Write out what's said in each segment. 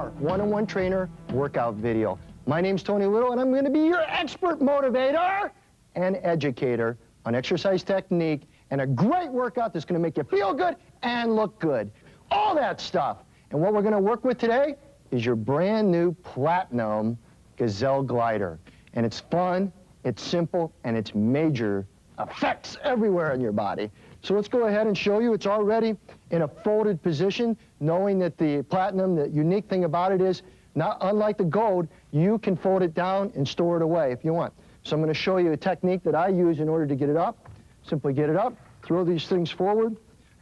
more one-on-one trainer workout video. My name's Tony Little, and I'm going to be your expert motivator and educator on exercise technique and a great workout that's going to make you feel good and look good. All that stuff. And what we're going to work with today is your brand new Platinum Gazelle glider. And it's fun, it's simple, and it's major effects everywhere in your body. So let's go ahead and show you. It's already in a folded position, knowing that the Platinum, the unique thing about it is, not unlike the Gold, you can fold it down and store it away if you want. So I'm going to show you a technique that I use in order to get it up. Simply get it up, throw these things forward,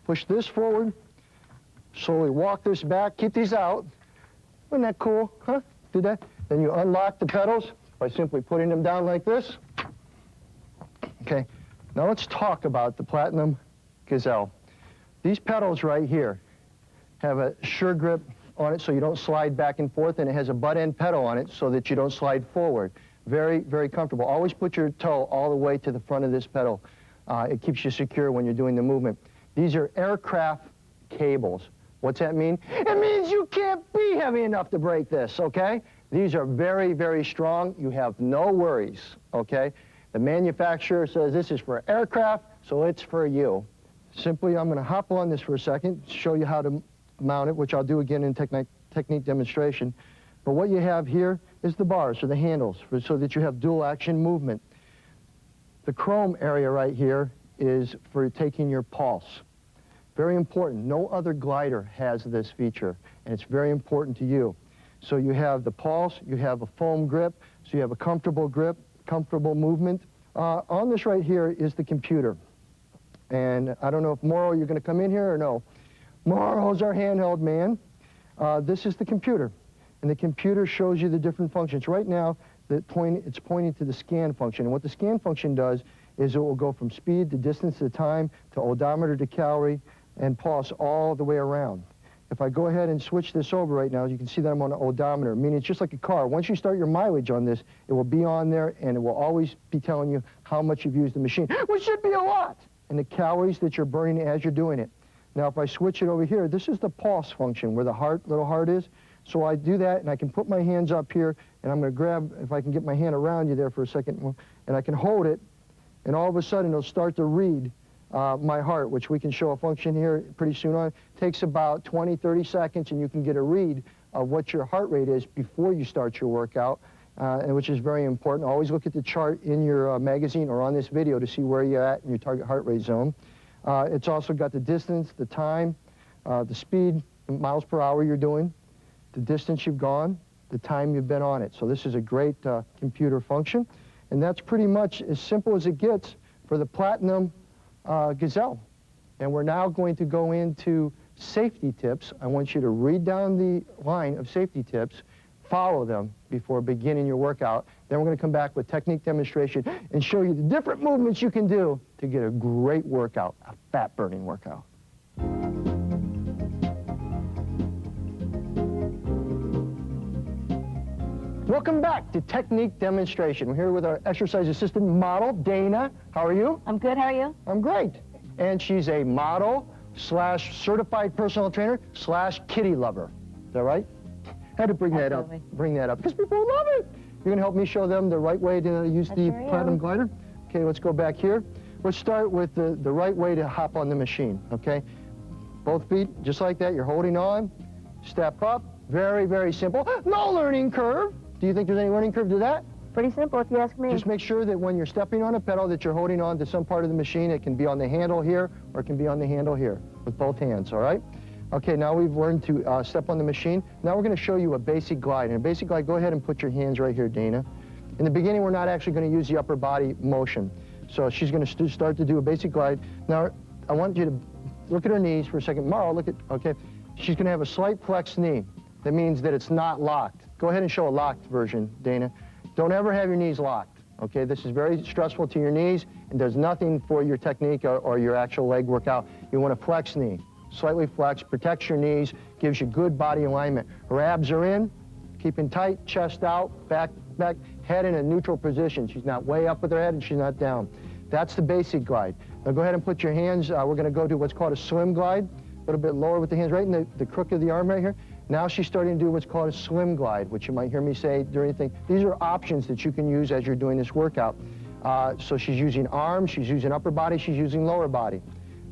push this forward, slowly walk this back, keep these out. Isn't that cool, huh? Do that. Then you unlock the pedals by simply putting them down like this. Okay, now let's talk about the Platinum Gazelle. These pedals right here have a sure grip on it so you don't slide back and forth, and it has a butt end pedal on it so that you don't slide forward. Very, very comfortable. Always put your toe all the way to the front of this pedal. It keeps you secure when you're doing the movement. These are aircraft cables. What's that mean? It means you can't be heavy enough to break this, okay? These are very, very strong. You have no worries, okay? The manufacturer says this is for aircraft, so it's for you. Simply, I'm going to hop on this for a second, show you how to mount it, which I'll do again in technique demonstration. But what you have here is the bars, or the handles, so that you have dual action movement. The chrome area right here is for taking your pulse. Very important. No other glider has this feature, and it's very important to you. So you have the pulse, you have a foam grip, so you have a comfortable grip, comfortable movement. On this right here is the computer. And I don't know if Morrow, you're going to come in here or no. Morrow's our handheld man. This is the computer. And the computer shows you the different functions. Right now, it's pointing to the scan function. And what the scan function does is it will go from speed to distance to time to odometer to calorie and pulse all the way around. If I go ahead and switch this over right now, you can see that I'm on an odometer, meaning it's just like a car. Once you start your mileage on this, it will be on there, and it will always be telling you how much you've used the machine, which should be a lot, and the calories that you're burning as you're doing it. Now, if I switch it over here, this is the pulse function, where the little heart is. So I do that, and I can put my hands up here, and I'm going to grab, if I can get my hand around you there for a second, and I can hold it, and all of a sudden it'll start to read my heart, which we can show a function here pretty soon on. It takes about 20, 30 seconds, and you can get a read of what your heart rate is before you start your workout, and which is very important. Always look at the chart in your magazine or on this video to see where you're at in your target heart rate zone. It's also got the distance, the time, the speed, the miles per hour you're doing, the distance you've gone, the time you've been on it. So this is a great computer function, and that's pretty much as simple as it gets for the Platinum Gazelle. And we're now going to go into safety tips. I want you to read down the line of safety tips, follow them before beginning your workout. Then we're going to come back with technique demonstration and show you the different movements you can do to get a great workout, a fat-burning workout. Welcome back to technique demonstration. We're here with our exercise assistant model, Dana. How are you? I'm good, how are you? I'm great. And she's a model / certified personal trainer / kitty lover. Is that right? Had to bring that up because people love it. You're going to help me show them the right way to use the Platinum glider? Okay, let's go back here. Let's start with the right way to hop on the machine, okay? Both feet, just like that. You're holding on. Step up. Very, very simple. No learning curve. Do you think there's any learning curve to that? Pretty simple, if you ask me. Just make sure that when you're stepping on a pedal that you're holding on to some part of the machine. It can be on the handle here, or it can be on the handle here with both hands, all right? Okay, now we've learned to step on the machine. Now we're going to show you a basic glide. And a basic glide, go ahead and put your hands right here, Dana. In the beginning, we're not actually going to use the upper body motion. So she's going to start to do a basic glide. Now, I want you to look at her knees for a second. Mara, look at, okay. She's going to have a slight flexed knee. That means that it's not locked. Go ahead and show a locked version, Dana. Don't ever have your knees locked, okay? This is very stressful to your knees and does nothing for your technique or your actual leg workout. You want a flexed knee. Slightly flexed, protects your knees, gives you good body alignment. Her abs are in, keeping tight, chest out, back, head in a neutral position. She's not way up with her head and she's not down. That's the basic glide. Now go ahead and put your hands, we're going to go to what's called a slim glide, a little bit lower with the hands right in the crook of the arm right here. Now she's starting to do what's called a slim glide, which you might hear me say during the thing. These are options that you can use as you're doing this workout. So she's using arms, she's using upper body, she's using lower body.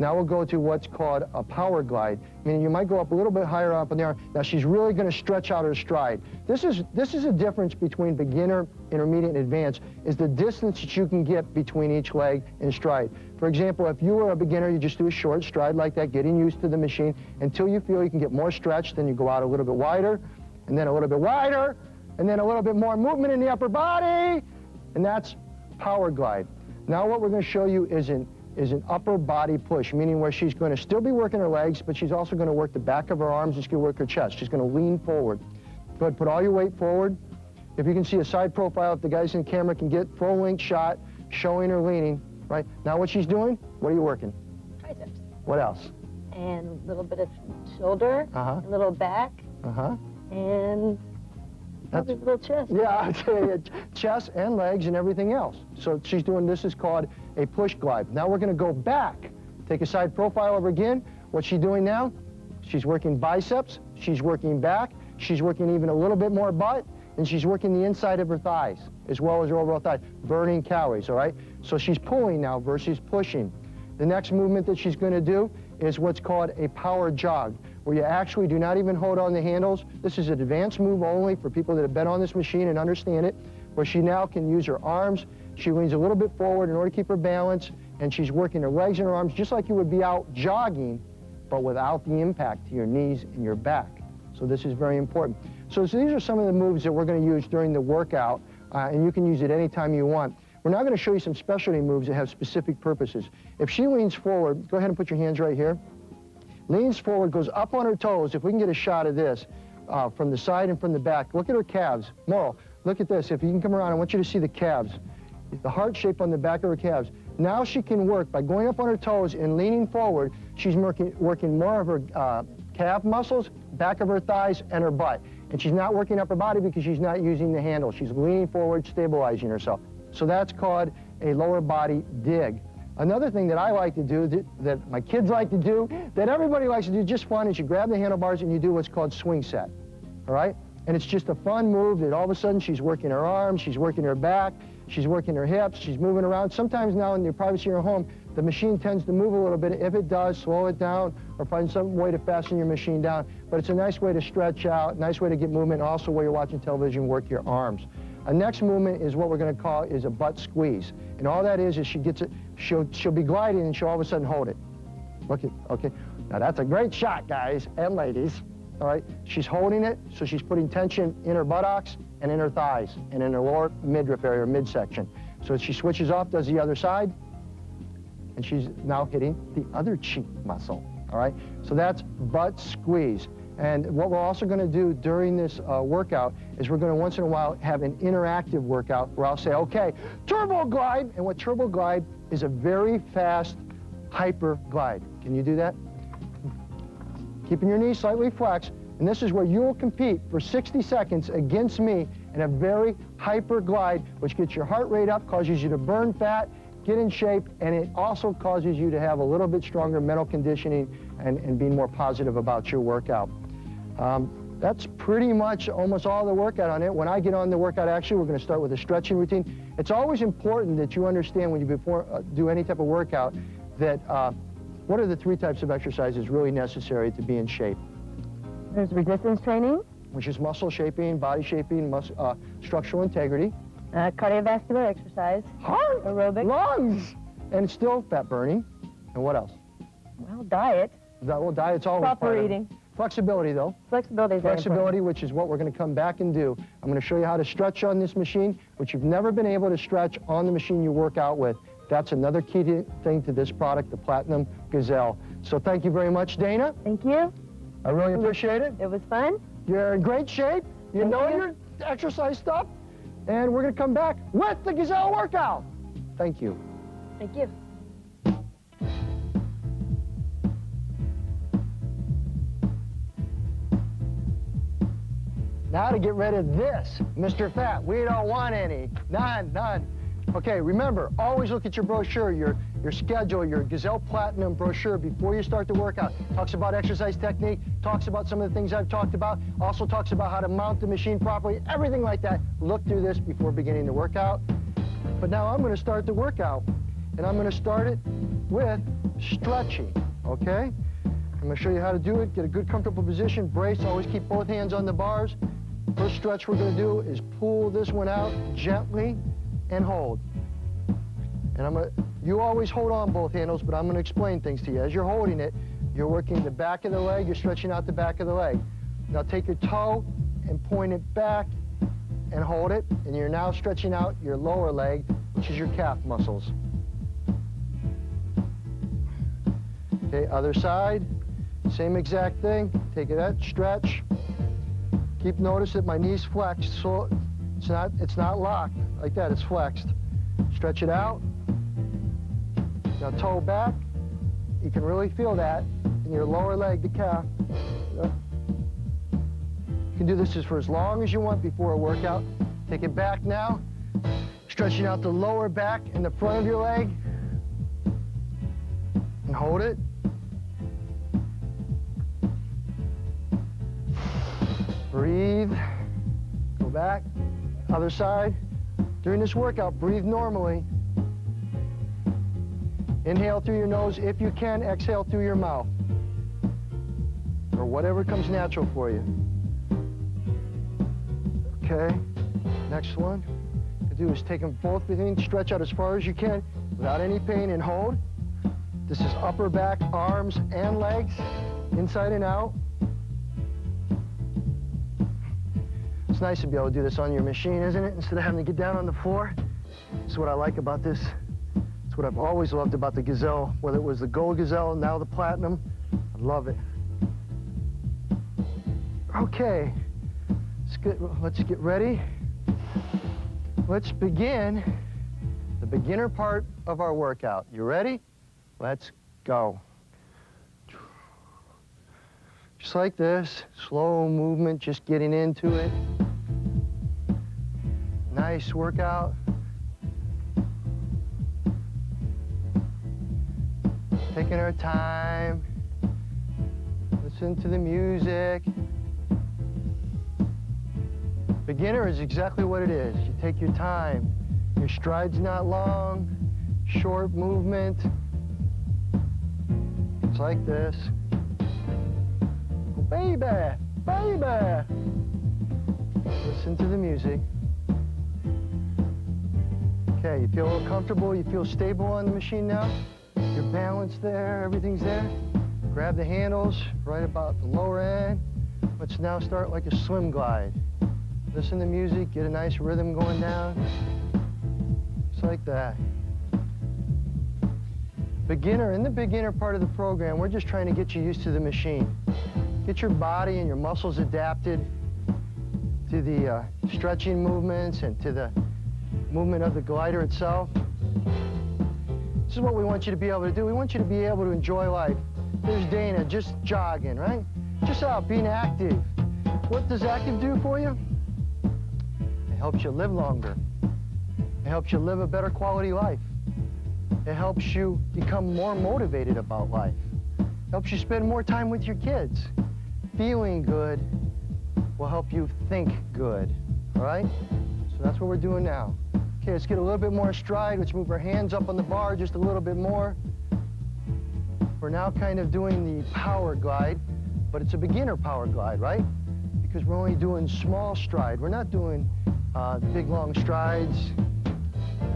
Now we'll go to what's called a power glide, meaning you might go up a little bit higher up in the arm. Now she's really going to stretch out her stride. This is a difference between beginner, intermediate, and advanced, is the distance that you can get between each leg and stride. For example, if you were a beginner, you just do a short stride like that, getting used to the machine until you feel you can get more stretch, then you go out a little bit wider, and then a little bit wider, and then a little bit more movement in the upper body, and that's power glide. Now what we're going to show you is an upper body push, meaning where she's going to still be working her legs, but she's also going to work the back of her arms, she's going to work her chest. She's going to lean forward. Go ahead, put all your weight forward. If you can see a side profile, if the guys in camera can get full length shot, showing her leaning, right? Now what she's doing, what are you working? Triceps. What else? And a little bit of shoulder, a little back, and probably a little chest. Yeah, I'd say chest and legs and everything else. So she's doing, this is called a push glide. Now we're going to go back. Take a side profile over again. What's she doing now? She's working biceps, she's working back, she's working even a little bit more butt, and she's working the inside of her thighs, as well as her overall thighs, burning calories, all right? So she's pulling now versus pushing. The next movement that she's going to do is what's called a power jog, where you actually do not even hold on the handles. This is an advanced move only for people that have been on this machine and understand it, where she now can use her arms. She leans a little bit forward in order to keep her balance, and she's working her legs and her arms just like you would be out jogging, but without the impact to your knees and your back. So this is very important. So these are some of the moves that we're going to use during the workout, and you can use it anytime you want. We're now going to show you some specialty moves that have specific purposes. If she leans forward, go ahead and put your hands right here. Leans forward, goes up on her toes. If we can get a shot of this from the side and from the back, look at her calves. Morrow, look at this. If you can come around, I want you to see the calves, the heart shape on the back of her calves. Now she can work by going up on her toes and leaning forward. She's working more of her calf muscles, back of her thighs, and her butt. And she's not working upper body because she's not using the handle. She's leaning forward, stabilizing herself. So that's called a lower body dig. Another thing that I like to do, that my kids like to do, that everybody likes to do, just fun, is you grab the handlebars and you do what's called swing set, all right? And it's just a fun move that all of a sudden she's working her arms, she's working her back, she's working her hips, she's moving around. Sometimes now in the privacy of your home, the machine tends to move a little bit. If it does, slow it down or find some way to fasten your machine down. But it's a nice way to stretch out, nice way to get movement, also while you're watching television, work your arms. A next movement is what we're going to call is a butt squeeze. And all that is she gets it, she'll be gliding and she'll all of a sudden hold it. Look at, okay. Now that's a great shot, guys and ladies. All right, she's holding it, so she's putting tension in her buttocks and in her thighs and in her lower midriff area, or midsection. So she switches off, does the other side, and she's now hitting the other cheek muscle. All right, so that's butt squeeze. And what we're also going to do during this workout is we're going to once in a while have an interactive workout where I'll say, okay, turbo glide. And what turbo glide is a very fast hyper glide. Can you do that? Keeping your knees slightly flexed. And this is where you will compete for 60 seconds against me in a very hyper glide, which gets your heart rate up, causes you to burn fat, get in shape, and it also causes you to have a little bit stronger mental conditioning and being more positive about your workout. That's pretty much almost all the workout on it. When I get on the workout, actually, we're going to start with a stretching routine. It's always important that you understand when you do any type of workout that what are the 3 types of exercises really necessary to be in shape? There's resistance training, which is muscle shaping, body shaping, structural integrity. Cardiovascular exercise. Heart, aerobic. Lungs, and still fat burning. And what else? Well, diet. Well, diet's always proper eating. Flexibility, though. Flexibility is Flexibility, which is what we're going to come back and do. I'm going to show you how to stretch on this machine, which you've never been able to stretch on the machine you work out with. That's another key thing to this product, the Platinum Gazelle. So thank you very much, Dana. Thank you. I really appreciate it. It was fun. You're in great shape. You know your exercise stuff. And we're going to come back with the Gazelle workout. Thank you. Thank you. Now to get rid of this, Mr. Fat. We don't want any. None, none. Okay, remember, always look at your brochure, your schedule, your Gazelle Platinum brochure before you start the workout. Talks about exercise technique, talks about some of the things I've talked about, also talks about how to mount the machine properly, everything like that. Look through this before beginning the workout. But now I'm going to start the workout, and I'm going to start it with stretching, okay? I'm going to show you how to do it. Get a good, comfortable position. Brace. Always keep both hands on the bars. First stretch we're going to do is pull this one out gently and hold. And you always hold on both handles, but I'm going to explain things to you. As you're holding it, you're working the back of the leg. You're stretching out the back of the leg. Now take your toe and point it back and hold it. And you're now stretching out your lower leg, which is your calf muscles. Okay, other side. Same exact thing. Take that stretch. Keep notice that my knee's flexed, so it's not locked like that. It's flexed. Stretch it out. Now toe back. You can really feel that in your lower leg, the calf. You can do this just for as long as you want before a workout. Take it back now. Stretching out the lower back and the front of your leg. And hold it. Breathe. Go back. Other side. During this workout, breathe normally. Inhale through your nose. If you can, exhale through your mouth. Or whatever comes natural for you. Okay. Next one. What you do is take them both between, stretch out as far as you can without any pain, and hold. This is upper back, arms, and legs, inside and out. It's nice to be able to do this on your machine, isn't it? Instead of having to get down on the floor. This is what I like about this. It's what I've always loved about the Gazelle, whether it was the Gold Gazelle, now the Platinum. I love it. Okay, let's get ready. Let's begin the beginner part of our workout. You ready? Let's go. Just like this, slow movement, just getting into it. Nice workout. Taking our time. Listen to the music. Beginner is exactly what it is. You take your time. Your stride's not long, short movement. It's like this. Oh, baby, baby. Listen to the music. Okay, you feel a little comfortable, you feel stable on the machine now? Your balance there, everything's there. Grab the handles right about the lower end. Let's now start like a swim glide. Listen to the music, get a nice rhythm going down. Just like that. Beginner, in the beginner part of the program, we're just trying to get you used to the machine. Get your body and your muscles adapted to the stretching movements and to the movement of the glider itself. This is what we want you to be able to do. We want you to be able to enjoy life. There's Dana just jogging, right? Just out being active. What does active do for you? It helps you live longer. It helps you live a better quality life. It helps you become more motivated about life. It helps you spend more time with your kids. Feeling good will help you think good, all right? So that's what we're doing now. Okay, let's get a little bit more stride. Let's move our hands up on the bar just a little bit more. We're now kind of doing the power glide, but it's a beginner power glide, right? Because we're only doing small stride. We're not doing big, long strides.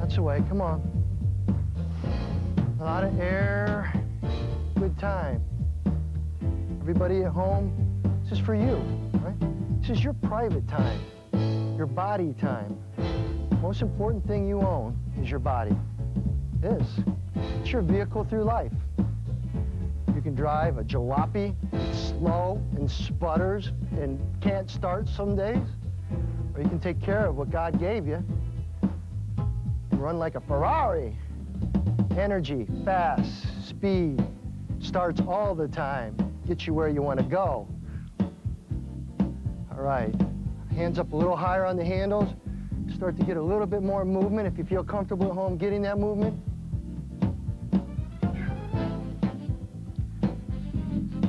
That's the way, come on. A lot of air, good time. Everybody at home, this is for you, right? This is your private time, your body time. Most important thing you own is your body. It is. It's your vehicle through life. You can drive a jalopy, it's slow and sputters and can't start some days. Or you can take care of what God gave you and run like a Ferrari. Energy, fast, speed, starts all the time, gets you where you want to go. All right, hands up a little higher on the handles. Start to get a little bit more movement if you feel comfortable at home getting that movement.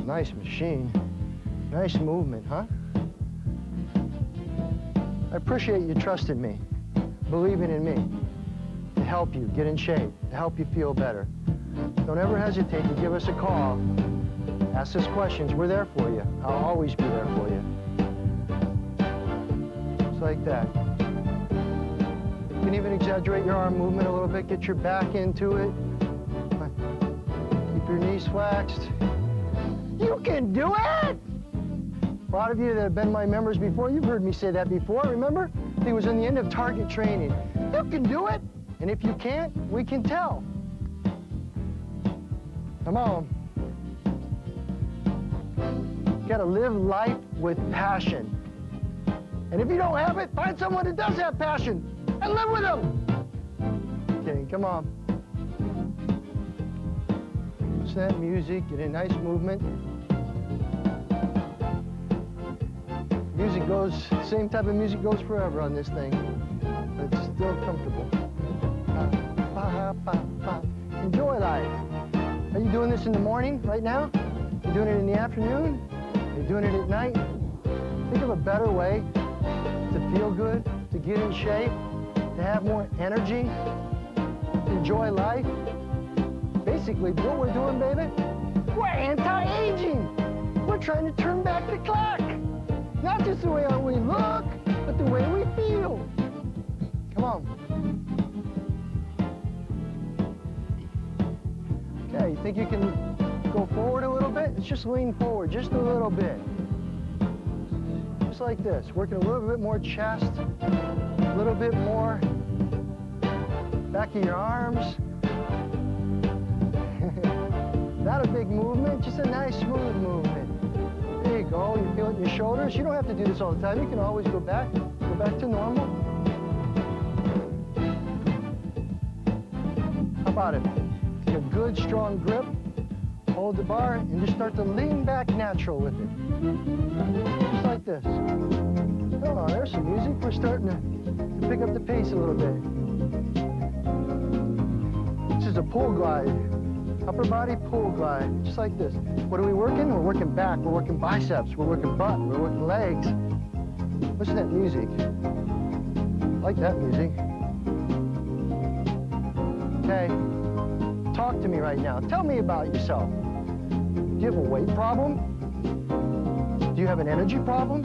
Nice machine. Nice movement, huh? I appreciate you trusting me, believing in me, to help you get in shape, to help you feel better. Don't ever hesitate to give us a call. Ask us questions. We're there for you. I'll always be there for you. Just like that. You can even exaggerate your arm movement a little bit. Get your back into it. Keep your knees flexed. You can do it! A lot of you that have been my members before, you've heard me say that before, remember? I think it was in the end of target training. You can do it! And if you can't, we can tell. Come on. You gotta live life with passion. And if you don't have it, find someone that does have passion and live with them. Okay, come on. Listen to that music, get a nice movement. Music goes, same type of music goes forever on this thing, but it's still comfortable. Enjoy life. Are you doing this in the morning, right now? Are you doing it in the afternoon? Are you doing it at night? Think of a better way to feel good, to get in shape, to have more energy, to enjoy life. Basically, what we're doing, baby, we're anti-aging. We're trying to turn back the clock. Not just the way we look, but the way we feel. Come on. Okay, you think you can go forward a little bit? Let's just lean forward just a little bit. Just like this. Working a little bit more chest, a little bit more back of your arms. Not a big movement, just a nice smooth movement. There you go. You feel it in your shoulders. You don't have to do this all the time. You can always go back to normal. How about it? Take a good, strong grip. Hold the bar and just start to lean back natural with it. Just like this. Oh, there's some music. We're starting to pick up the pace a little bit. This is a pull glide. Upper body pull glide, just like this. What are we working? We're working back, we're working biceps, we're working butt, we're working legs. Listen to that music. I like that music. Okay, talk to me right now. Tell me about yourself. Do you have a weight problem? Do you have an energy problem?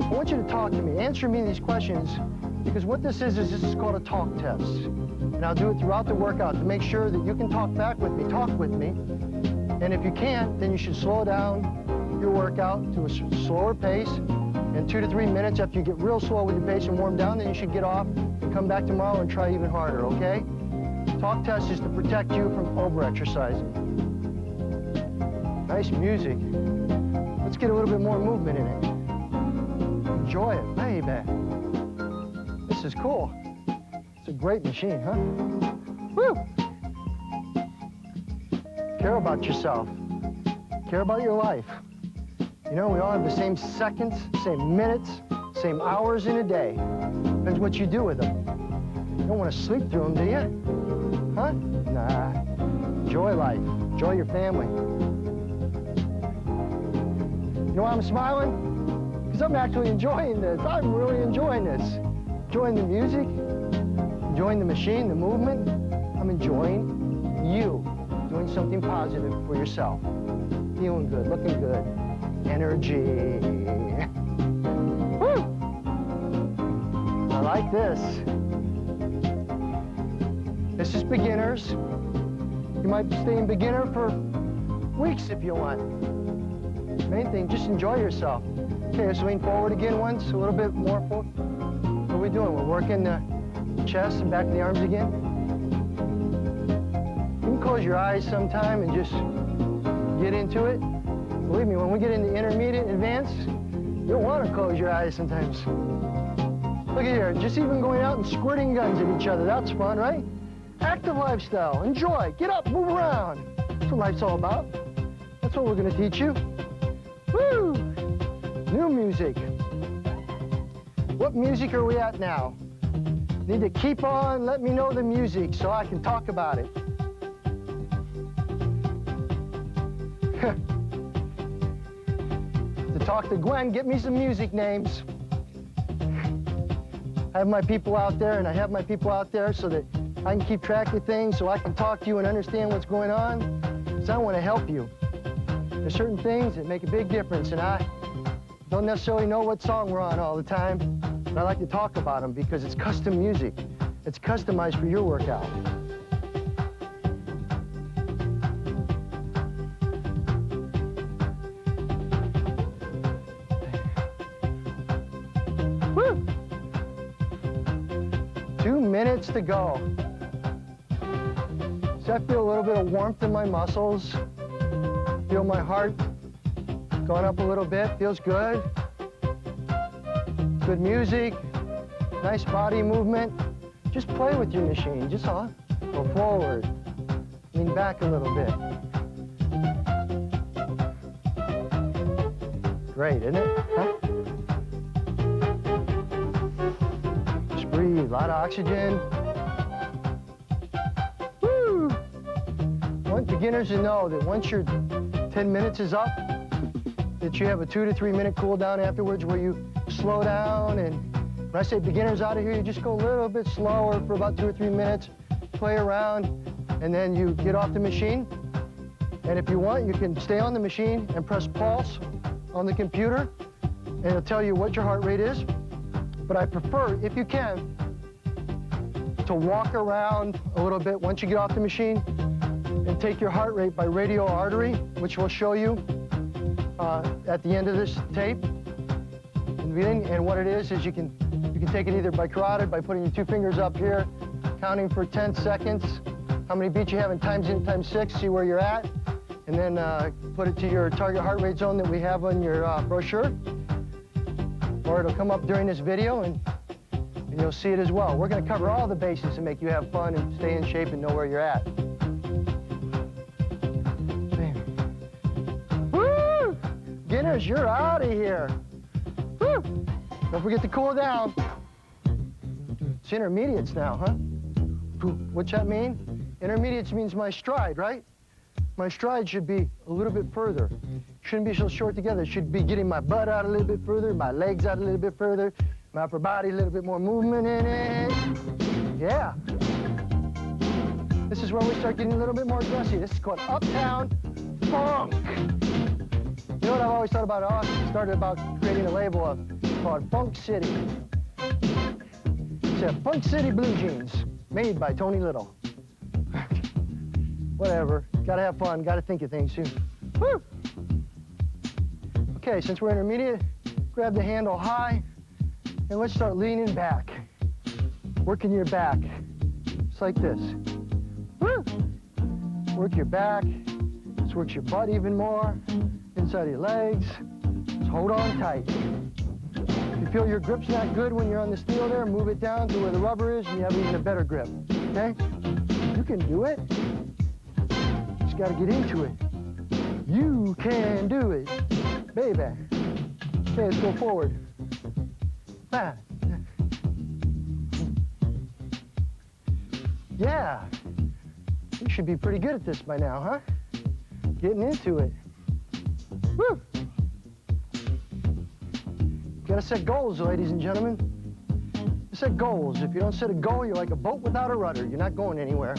I want you to talk to me. Answer me these questions, because what this is this is called a talk test. And I'll do it throughout the workout to make sure that you can talk back with me, talk with me. And if you can't, then you should slow down your workout to a slower pace. And 2 to 3 minutes after you get real slow with your pace and warm down, then you should get off and come back tomorrow and try even harder, okay? Talk test is to protect you from over-exercising. Nice music. Let's get a little bit more movement in it. Enjoy it, baby. This is cool. It's a great machine, huh? Woo! Care about yourself. Care about your life. You know, we all have the same seconds, same minutes, same hours in a day. Depends what you do with them. You don't want to sleep through them, do you? Huh? Nah. Enjoy life. Enjoy your family. You know why I'm smiling? Because I'm actually enjoying this. I'm really enjoying this. Enjoying the music. Enjoying the machine, the movement. I'm enjoying you doing something positive for yourself. Feeling good, looking good. Energy. Woo! I like this. This is beginners. You might stay in beginner for weeks if you want. Main thing, just enjoy yourself. Okay, let's lean forward again once, a little bit more forward. What are we doing? We're working the chest and back of the arms again. You can close your eyes sometime and just get into it. Believe me, when we get into intermediate and advanced, you don't want to close your eyes sometimes. Look at here, just even going out and squirting guns at each other, that's fun, right? Active lifestyle, enjoy, get up, move around. That's what life's all about. That's what we're going to teach you. Woo! New music. What music are we at now? Need to keep on, let me know the music so I can talk about it. To talk to Gwen, get me some music names. I have my people out there, and I have my people out there so that I can keep track of things, so I can talk to you and understand what's going on, because I want to help you. There's certain things that make a big difference, and I don't necessarily know what song we're on all the time, but I like to talk about them because it's custom music. It's customized for your workout. Woo! 2 minutes to go. So I feel a little bit of warmth in my muscles. Feel my heart going up a little bit. Feels good. Good music. Nice body movement. Just play with your machine. Just go forward. Lean back a little bit. Great, isn't it? Huh? Just breathe. A lot of oxygen. Woo! I want beginners to know that once your 10 minutes is up, that you have a 2 to 3 minute cool down afterwards where you slow down. And when I say beginners out of here, you just go a little bit slower for about 2 or 3 minutes, play around, and then you get off the machine. And if you want, you can stay on the machine and press pulse on the computer, and it'll tell you what your heart rate is. But I prefer, if you can, to walk around a little bit once you get off the machine and take your heart rate by radial artery, which we'll show you at the end of this tape. In the beginning, and what it is you can take it either by carotid, by putting your 2 fingers up here, counting for 10 seconds, how many beats you have, and times 6, see where you're at, and then put it to your target heart rate zone that we have on your brochure, or it'll come up during this video, and you'll see it as well. We're going to cover all the bases to make you have fun and stay in shape and know where you're at. Woo! Beginners, you're out of here. Woo! Don't forget to cool down. It's intermediates now, huh? What's that mean? Intermediates means my stride, right? My stride should be a little bit further. Shouldn't be so short together. It should be getting my butt out a little bit further, my legs out a little bit further, my upper body a little bit more movement in it. Yeah. This is where we start getting a little bit more aggressive. This is called Uptown Funk. You know what I've always thought about? I started about creating a label called Funk City. It's a Funk City Blue Jeans, made by Tony Little. Whatever, gotta have fun, gotta think of things too. Woo! Okay, since we're intermediate, grab the handle high, and let's start leaning back. Working your back, just like this. Woo! Work your back, this works your butt even more, inside of your legs. Just hold on tight. If you feel your grip's not good when you're on the steel there, move it down to where the rubber is, and you have even a better grip, okay? You can do it. Just gotta get into it. You can do it, baby. Okay, let's go forward. 5. Yeah, you should be pretty good at this by now, huh? Getting into it. Woo! Gotta set goals, ladies and gentlemen. Set goals. If you don't set a goal, you're like a boat without a rudder. You're not going anywhere.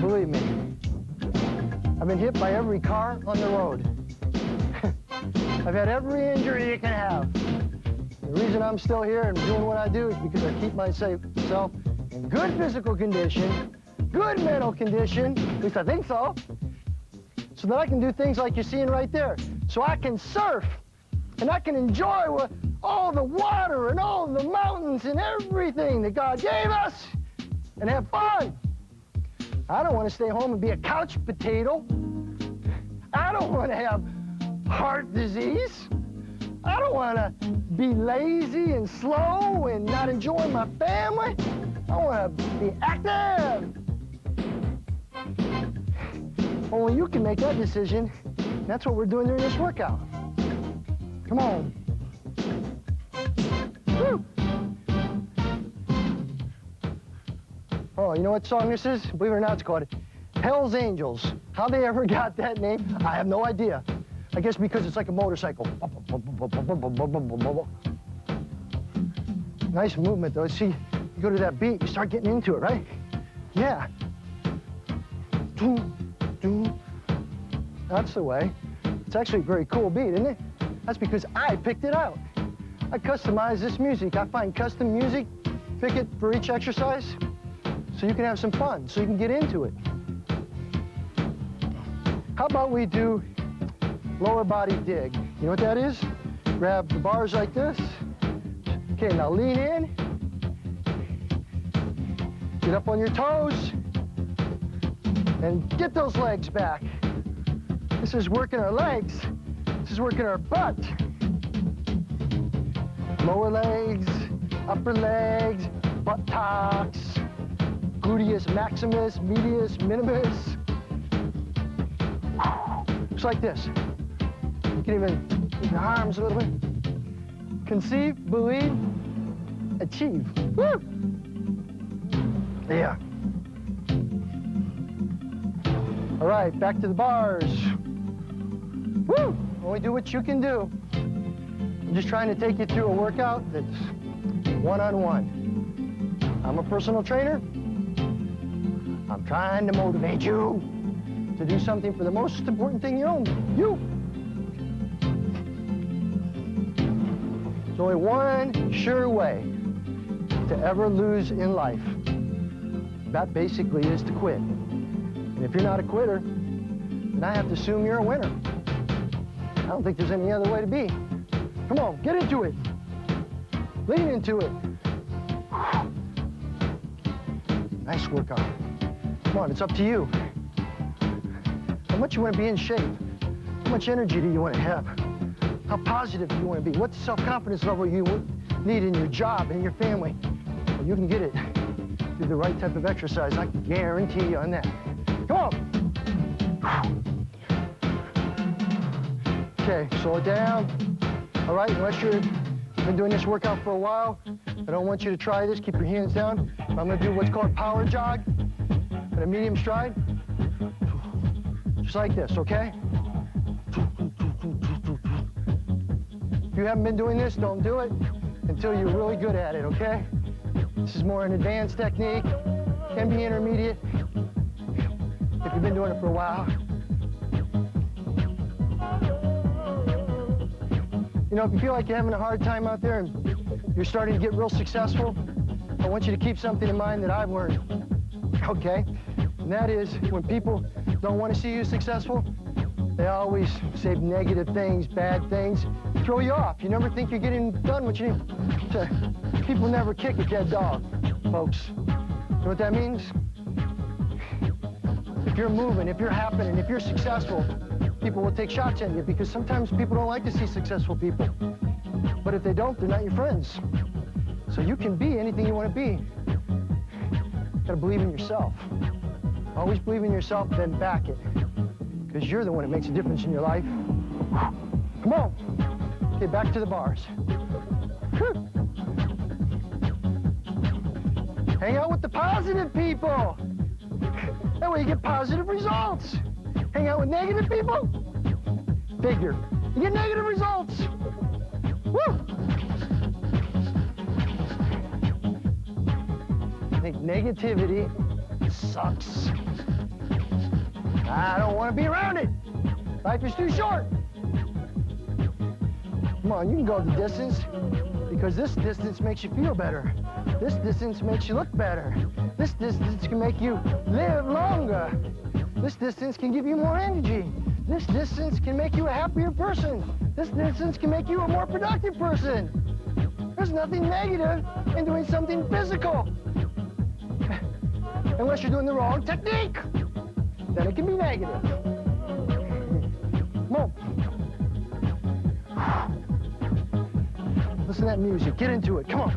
Believe me, I've been hit by every car on the road. I've had every injury you can have. The reason I'm still here and doing what I do is because I keep myself in good physical condition, good mental condition, at least I think so that I can do things like you're seeing right there. So I can surf, and I can enjoy all the water and all the mountains and everything that God gave us, and have fun. I don't want to stay home and be a couch potato. I don't want to have heart disease. I don't want to be lazy and slow and not enjoy my family. I want to be active. Only you can make that decision. That's what we're doing during this workout. Come on. Woo. Oh, you know what song this is? Believe it or not, it's called Hell's Angels. How they ever got that name, I have no idea. I guess because it's like a motorcycle. Nice movement, though. See, you go to that beat, you start getting into it, right? Yeah. That's the way. It's actually a very cool beat, isn't it? That's because I picked it out. I customize this music. I find custom music, pick it for each exercise, so you can have some fun, so you can get into it. How about we do lower body dig? You know what that is? Grab the bars like this. Okay, now lean in. Get up on your toes. And get those legs back. This is working our legs. This is working our butt. Lower legs, upper legs, buttocks, gluteus maximus, medius minimus. Just like this. You can even move your arms a little bit. Conceive, believe, achieve. Woo! Yeah. All right, back to the bars. Woo! Only do what you can do. I'm just trying to take you through a workout that's one-on-one. I'm a personal trainer. I'm trying to motivate you to do something for the most important thing you own, you. There's only one sure way to ever lose in life. That basically is to quit. And if you're not a quitter, then I have to assume you're a winner. I don't think there's any other way to be. Come on, get into it. Lean into it. Nice workout. Come on, it's up to you. How much you want to be in shape? How much energy do you want to have? How positive do you want to be? What's the self-confidence level you need in your job and your family? Well, you can get it through the right type of exercise. I can guarantee you on that. Come on. Okay, slow it down. All right, unless you've been doing this workout for a while, I don't want you to try this. Keep your hands down. I'm going to do what's called power jog at a medium stride. Just like this, okay? If you haven't been doing this, don't do it until you're really good at it, okay? This is more an advanced technique, can be intermediate if you've been doing it for a while. You know, if you feel like you're having a hard time out there and you're starting to get real successful, I want you to keep something in mind that I've learned, okay? And that is, when people don't want to see you successful, they always say negative things, bad things, throw you off. You never think you're getting done what you need to. People never kick a dead dog, folks. You know what that means? If you're moving, if you're happening, if you're successful, people will take shots at you because sometimes people don't like to see successful people. But if they don't, they're not your friends. So you can be anything you want to be. You gotta believe in yourself. Always believe in yourself, then back it. Because you're the one that makes a difference in your life. Come on. Okay, back to the bars. Hang out with the positive people. That way you get positive results. Hang out with negative people. Figure. You get negative results. Woo! I think negativity sucks. I don't want to be around it. Life is too short. Come on, you can go the distance because this distance makes you feel better. This distance makes you look better. This distance can make you live longer. This distance can give you more energy. This distance can make you a happier person. This distance can make you a more productive person. There's nothing negative in doing something physical. Unless you're doing the wrong technique. Then it can be negative. Come on. Listen to that music. Get into it. Come on.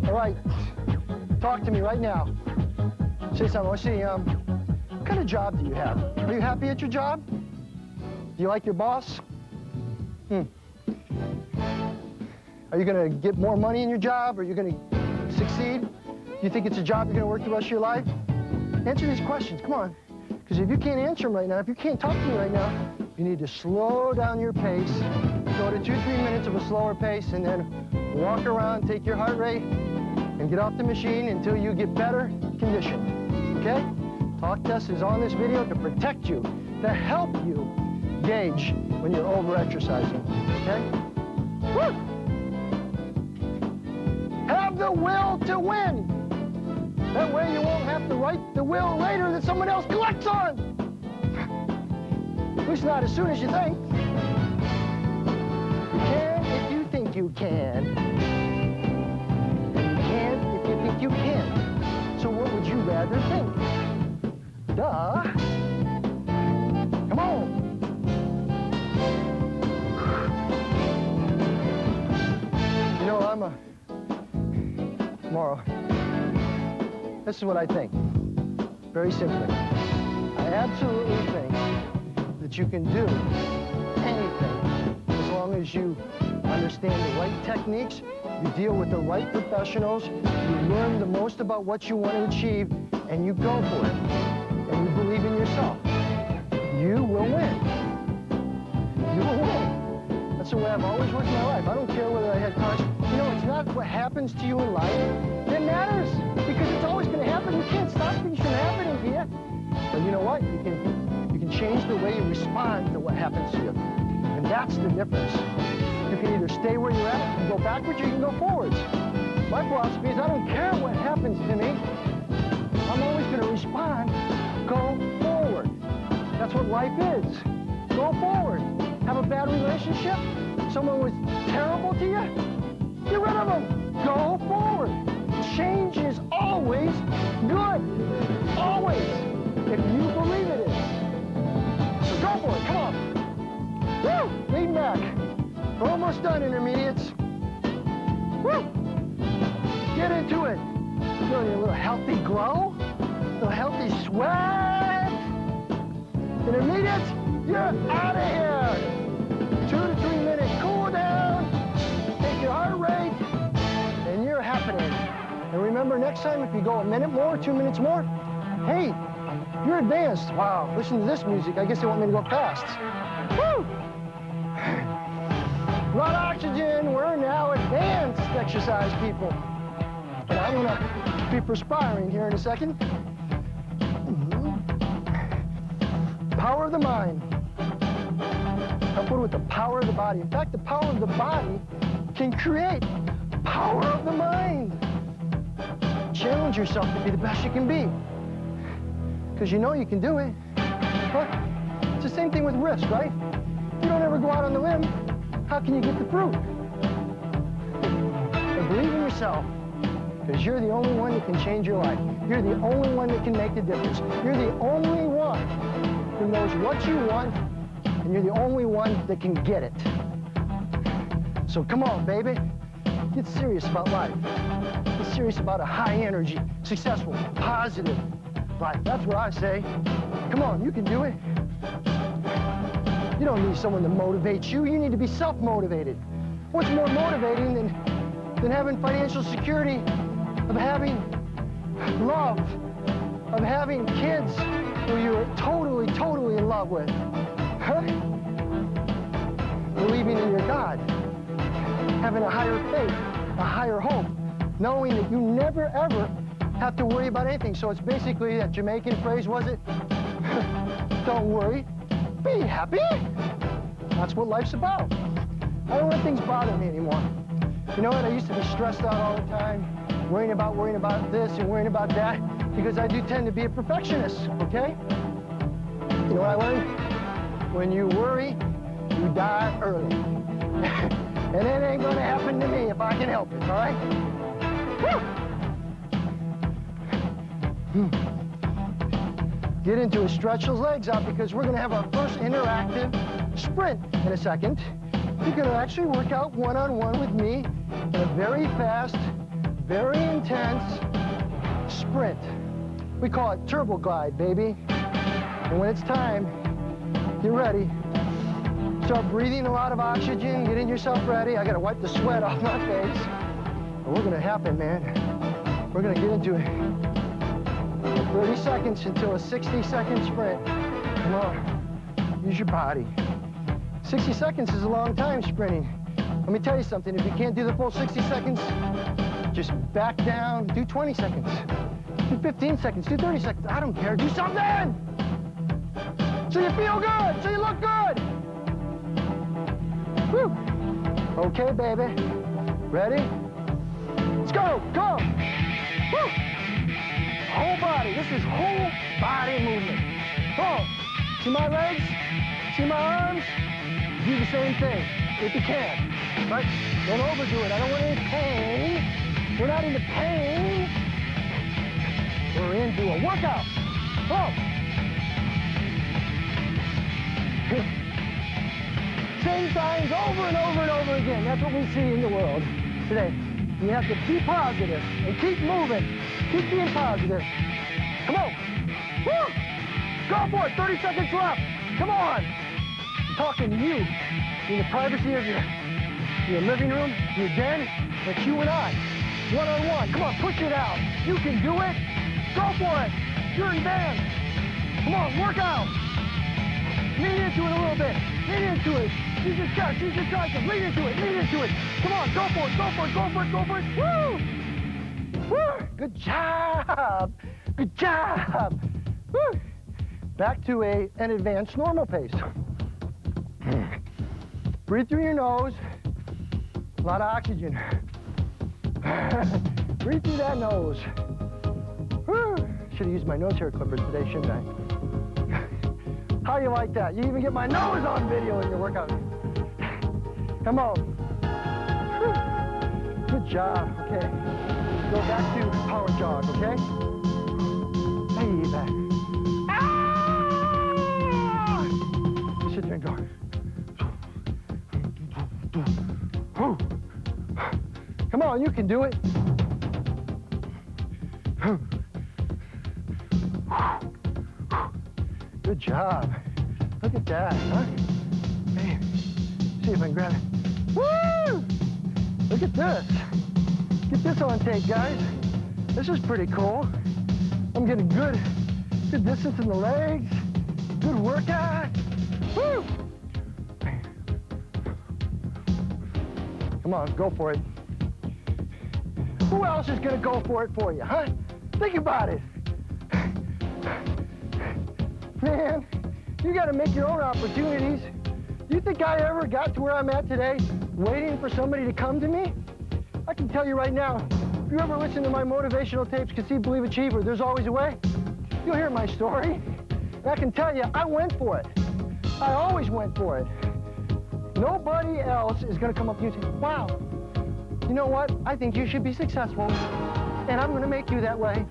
All right. Talk to me right now. Say something. Let's see. What kind of job do you have? Are you happy at your job? Do you like your boss? Are you going to get more money in your job? Are you going to succeed? You think it's a job you're going to work the rest of your life? Answer these questions, come on. Because if you can't answer them right now, if you can't talk to me right now, you need to slow down your pace, go to 2-3 minutes of a slower pace, and then walk around, take your heart rate, and get off the machine until you get better conditioned, okay? Talk test is on this video to protect you, to help you gauge when you're over-exercising, okay? Woo! Have the will to win. That way you won't have to write the will later that someone else collects on. At least not as soon as you think. You can if you think you can. And you can if you think you can. So what would you rather think? Duh. Come on. You know, tomorrow, this is what I think. Very simply. I absolutely think that you can do anything as long as you understand the right techniques, you deal with the right professionals, you learn the most about what you want to achieve, and you go for it. And you believe in yourself. You will win. You will win. That's the way I've always worked my life. I don't care whether I had cars. You know, it's not what happens to you in life that matters, because it's always going to happen. You can't stop things from happening to you. But you know what? You can change the way you respond to what happens to you. And that's the difference. You can either stay where you're at, and go backwards, or you can go forwards. My philosophy is I don't care what happens to me. I'm always going to respond. Go forward. That's what life is. Go forward. Have a bad relationship? Someone was terrible to you? Get rid of them. Go forward. Change is always good. Always. If you believe it is. So go for it. Come on. Woo! Lean back. We're almost done, intermediates. Woo! Get into it. Feeling a little healthy glow? A little healthy sweat? Intermediates, you're out of here. 2 to 3 minute cool down. Take your heart rate, and you're happening. And remember, next time, if you go a minute more, 2 minutes more, hey, you're advanced. Wow, listen to this music. I guess they want me to go fast. Woo! A lot of oxygen. We're now advanced exercise people. And I'm going to be perspiring here in a second. Power of the mind. Coupled with the power of the body. In fact, the power of the body can create power of the mind. Challenge yourself to be the best you can be. Because you know you can do it. Look, it's the same thing with risk, right? If you don't ever go out on the limb, how can you get the fruit? But believe in yourself, because you're the only one that can change your life. You're the only one that can make the difference. You're the only one who knows what you want, and you're the only one that can get it. So come on, baby. Get serious about life. Get serious about a high energy, successful, positive life. That's what I say. Come on, you can do it. You don't need someone to motivate you. You need to be self-motivated. What's more motivating than having financial security, of having love, of having kids who you're totally, totally in love with? Huh? Believing in your God. Having a higher faith, a higher hope, knowing that you never, ever have to worry about anything. So it's basically that Jamaican phrase, was it? Don't worry, be happy. That's what life's about. I don't let things bother me anymore. You know what? I used to be stressed out all the time, worrying about this and worrying about that, because I do tend to be a perfectionist, okay? You know what I learned? When you worry, you die early. And it ain't gonna happen to me if I can help it, all right? Woo! Get into it, stretch those legs out, because we're gonna have our first interactive sprint in a second. You're gonna actually work out one-on-one with me in a very fast, very intense sprint. We call it turbo glide, baby. And when it's time, get ready. Start breathing a lot of oxygen, getting yourself ready. I gotta wipe the sweat off my face. But we're gonna happen, man. We're gonna get into it. 30 seconds until a 60-second sprint. Come on, use your body. 60 seconds is a long time sprinting. Let me tell you something, if you can't do the full 60 seconds, just back down, do 20 seconds. Do 15 seconds, do 30 seconds, I don't care, do something! So you feel good, so you look good! Woo! Okay, baby. Ready? Let's go, come on! Woo! Whole body, this is whole body movement. Come on, see my legs? See my arms? Do the same thing, if you can, right? Don't overdo it, I don't want any pain. We're not into pain. We're into a workout. Oh. Same signs over and over and over again. That's what we see in the world today. You have to be positive and keep moving. Keep being positive. Come on. Woo! Go for it. 30 seconds left. Come on. I'm talking to you in the privacy of your living room, your den. It's you and I. One-on-one. Come on, push it out. You can do it. Go for it. You're in band. Come on, work out. Lean into it a little bit. Lean into it. Use your chest, use your triceps. Lean into it, lean into it. Come on, go for it, go for it, go for it, go for it. Woo! Woo! Good job. Good job. Woo! Back to an advanced normal pace. Breathe through your nose. A lot of oxygen. Breathe through that nose. Woo! Should have used my nose hair clippers today, shouldn't I? How you like that? You even get my nose on video in your workout. Come on. Whew. Good job. Okay. Go back to power jog, okay? Hey, back. Ah! You sit there and go. Whew. Come on, you can do it. Good job. Look at that, huh? Hey, see if I can grab it. Woo! Look at this. Get this on tape, guys. This is pretty cool. I'm getting good distance in the legs. Good workout. Woo! Come on, go for it. Who else is gonna go for it for you, huh? Think about it. Man, you gotta make your own opportunities. Do you think I ever got to where I'm at today waiting for somebody to come to me? I can tell you right now, if you ever listen to my motivational tapes, Conceive, Believe, Achieve, or There's Always a Way, you'll hear my story. And I can tell you, I went for it. I always went for it. Nobody else is gonna come up to you and say, wow, you know what? I think you should be successful, and I'm gonna make you that way.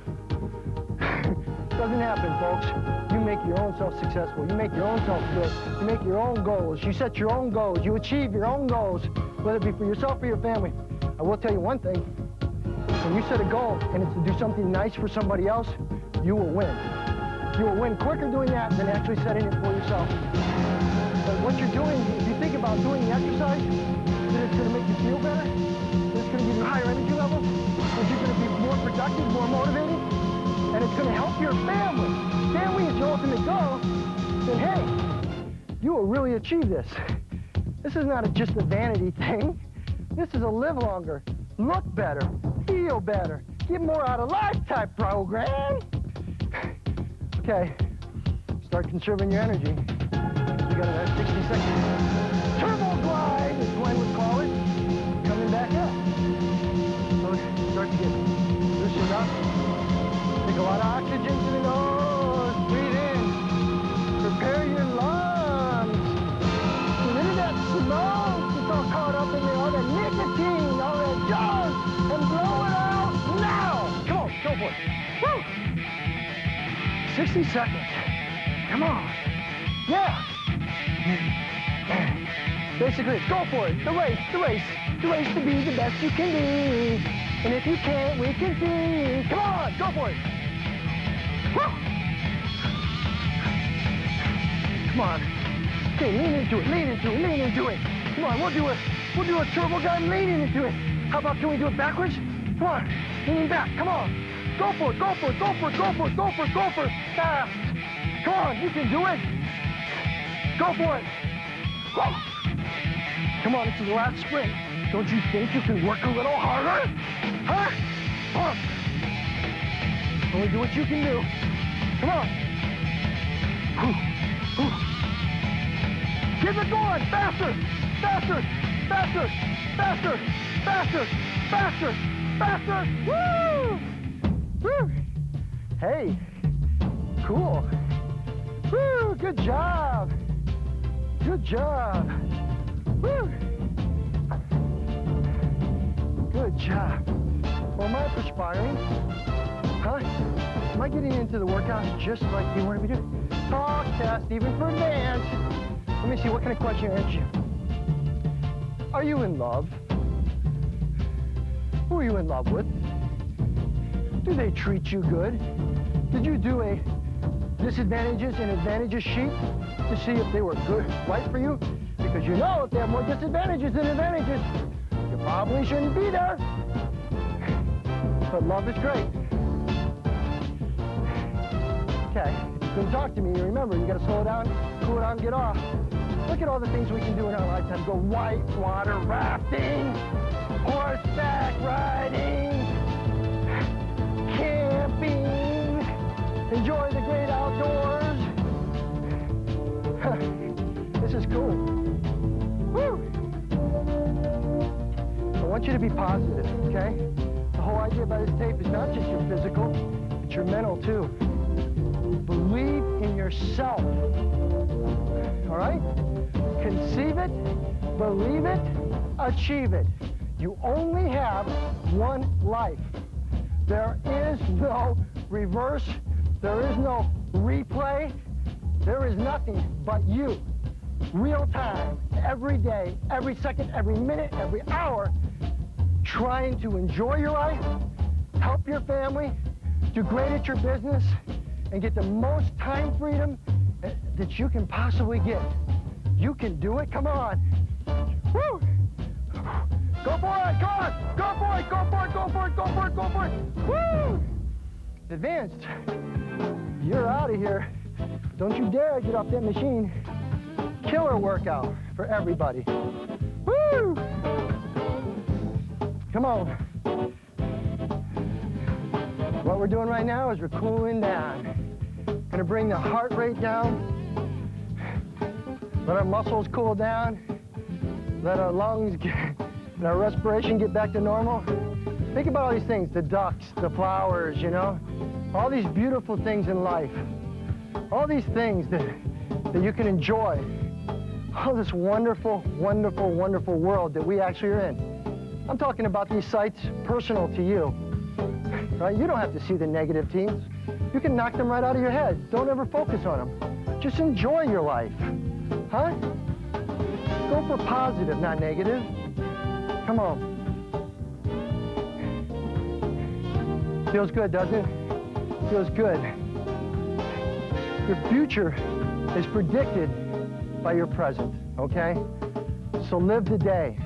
Doesn't happen, folks. You make your own self successful. You make your own self good. You make your own goals. You set your own goals. You achieve your own goals, whether it be for yourself or your family. I will tell you one thing. When you set a goal and it's to do something nice for somebody else, you will win. You will win quicker doing that than actually setting it for yourself. But what you're doing, if you think about doing the exercise, that it's going to make you feel better, that it's going to give you higher energy levels, that you're going to be more productive, more motivated, and it's going to help your family. Family is your ultimate goal, then hey, you will really achieve this. This is not just a vanity thing. This is a live longer, look better, feel better, get more out of life type program. Okay, start conserving your energy. You got about 60 seconds. Turbo glide, as Glenn would call it. Coming back up. So start to get loosened up. Take a lot of oxygen to the nose. Breathe in. Prepare your lungs. Get rid of that smoke that's all caught up in there. All that nicotine, all that junk. And blow it out now. Come on, go for it. Woo! 60 seconds. Come on. Yeah. Basically, it's go for it. The race to be the best you can be. And if you can't, we can see. Come on, go for it. Woo! Come on. Okay, lean into it, lean into it, lean into it. Come on, we'll do a turbo gun leaning into it. How about, can we do it backwards? Come on, lean back, come on. Go for it, go for it, go for it, go for it, go for it, go for it. Fast. Come on, you can do it. Go for it. Whoa. Come on, this is the last sprint. Don't you think you can work a little harder? Huh? Pump. Only do what you can do. Come on. Keep it going. Faster, faster, faster, faster, faster, faster, faster. Woo! Woo! Hey, cool. Woo! Good job. Good job. Woo! Good job. Well, am I perspiring? Huh? Am I getting into the workout just like you want to be doing? Talk test, even for advanced. Let me see, what kind of question I ask you? Are you in love? Who are you in love with? Do they treat you good? Did you do a disadvantages and advantages sheet to see if they were good, right for you? Because you know if they have more disadvantages than advantages, you probably shouldn't be there. But love is great. Okay, if you couldn't talk to me, remember, you gotta slow down, cool down, get off. Look at all the things we can do in our lifetime. Go white water rafting, horseback riding, camping, enjoy the great outdoors. This is cool. Woo! I want you to be positive, okay? The whole idea about this tape is not just your physical, it's your mental too. Believe in yourself, all right? Conceive it, believe it, achieve it. You only have one life. There is no reverse, there is no replay, there is nothing but you. Real time, every day, every second, every minute, every hour, trying to enjoy your life, help your family, do great at your business, and get the most time freedom that you can possibly get. You can do it, come on. Woo! Go for it, come on! Go for it, go for it, go for it, go for it, go for it! Woo! Advanced, you're out of here. Don't you dare get off that machine. Killer workout for everybody. Woo! Come on. What we're doing right now is we're cooling down. Gonna bring the heart rate down. Let our muscles cool down. Let our lungs and our respiration get back to normal. Think about all these things, the ducks, the flowers, you know? All these beautiful things in life. All these things that you can enjoy. All this wonderful, wonderful, wonderful world that we actually are in. I'm talking about these sites personal to you. Right? You don't have to see the negative things. You can knock them right out of your head. Don't ever focus on them. Just enjoy your life. Huh? Go for positive, not negative. Come on. Feels good, doesn't it? Feels good. Your future is predicted by your present, okay? So live the day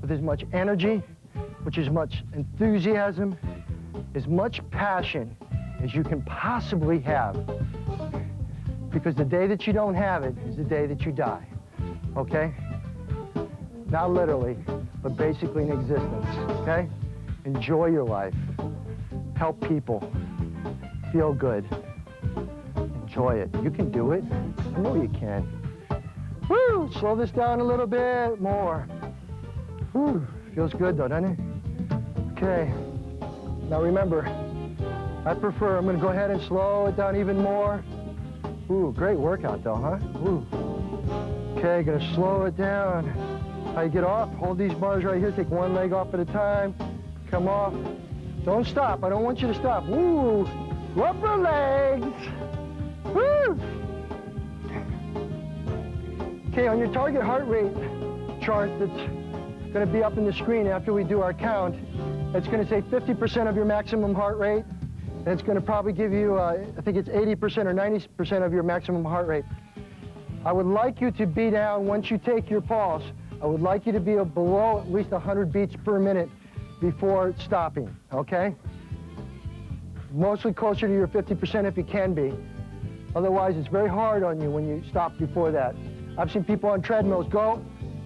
with as much energy, with as much enthusiasm, as much passion as you can possibly have. Because the day that you don't have it is the day that you die, okay? Not literally, but basically in existence, okay? Enjoy your life. Help people. Feel good. Enjoy it. You can do it. I know you can. Woo! Slow this down a little bit more. Woo! Feels good though, doesn't it? Okay. Now remember, I'm going to go ahead and slow it down even more. Ooh, great workout though, huh? Ooh. Okay, gonna slow it down. How you get off? Hold these bars right here. Take one leg off at a time. Come off. Don't stop. I don't want you to stop. Woo! Rubber legs. Woo! Okay, on your target heart rate chart that's going to be up in the screen after we do our count, it's going to say 50% of your maximum heart rate. And it's going to probably give you, I think it's 80% or 90% of your maximum heart rate. I would like you to be down, once you take your pulse, I would like you to be below at least 100 beats per minute. before stopping, okay? Mostly closer to your 50% if you can be. Otherwise, it's very hard on you when you stop before that. I've seen people on treadmills go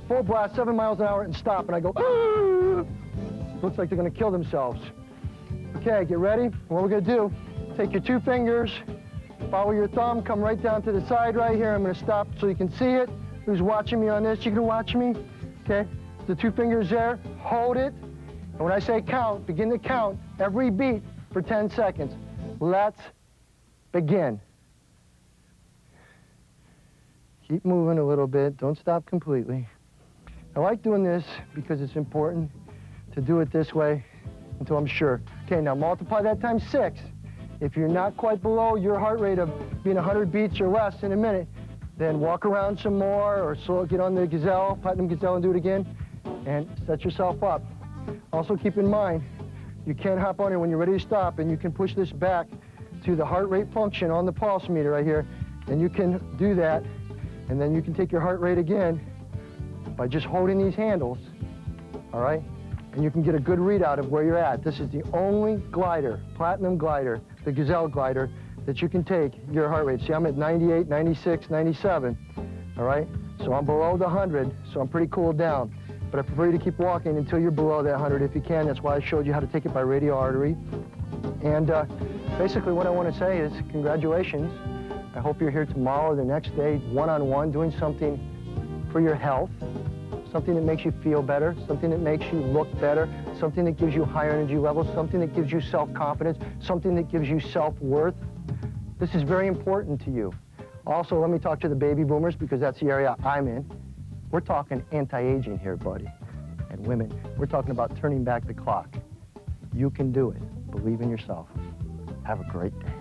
full blast, 7 miles an hour, and stop, and I go, "Ah!" Looks like they're gonna kill themselves. Okay, get ready. What we're gonna do, take your 2 fingers, follow your thumb, come right down to the side right here. I'm gonna stop so you can see it. Who's watching me on this? You can watch me, okay? The 2 fingers there, hold it. And when I say count, begin to count every beat for 10 seconds. Let's begin. Keep moving a little bit, don't stop completely. I like doing this because it's important to do it this way until I'm sure. Okay, now multiply that times 6. If you're not quite below your heart rate of being 100 beats or less in a minute, then walk around some more or get on the Gazelle, Platinum Gazelle, and do it again, and set yourself up. Also keep in mind, you can't hop on it when you're ready to stop, and you can push this back to the heart rate function on the pulse meter right here, and you can do that, and then you can take your heart rate again by just holding these handles, all right? And you can get a good readout of where you're at. This is the only glider, Platinum glider, the Gazelle glider, that you can take your heart rate. See, I'm at 98, 96, 97, all right? So I'm below the 100, so I'm pretty cooled down. But I prefer you to keep walking until you're below that 100 if you can. That's why I showed you how to take it by radial artery. And basically what I want to say is congratulations. I hope you're here tomorrow or the next day, one-on-one, doing something for your health, something that makes you feel better, something that makes you look better, something that gives you higher energy levels, something that gives you self-confidence, something that gives you self-worth. This is very important to you. Also, let me talk to the baby boomers because that's the area I'm in. We're talking anti-aging here, buddy. And women, we're talking about turning back the clock. You can do it. Believe in yourself. Have a great day.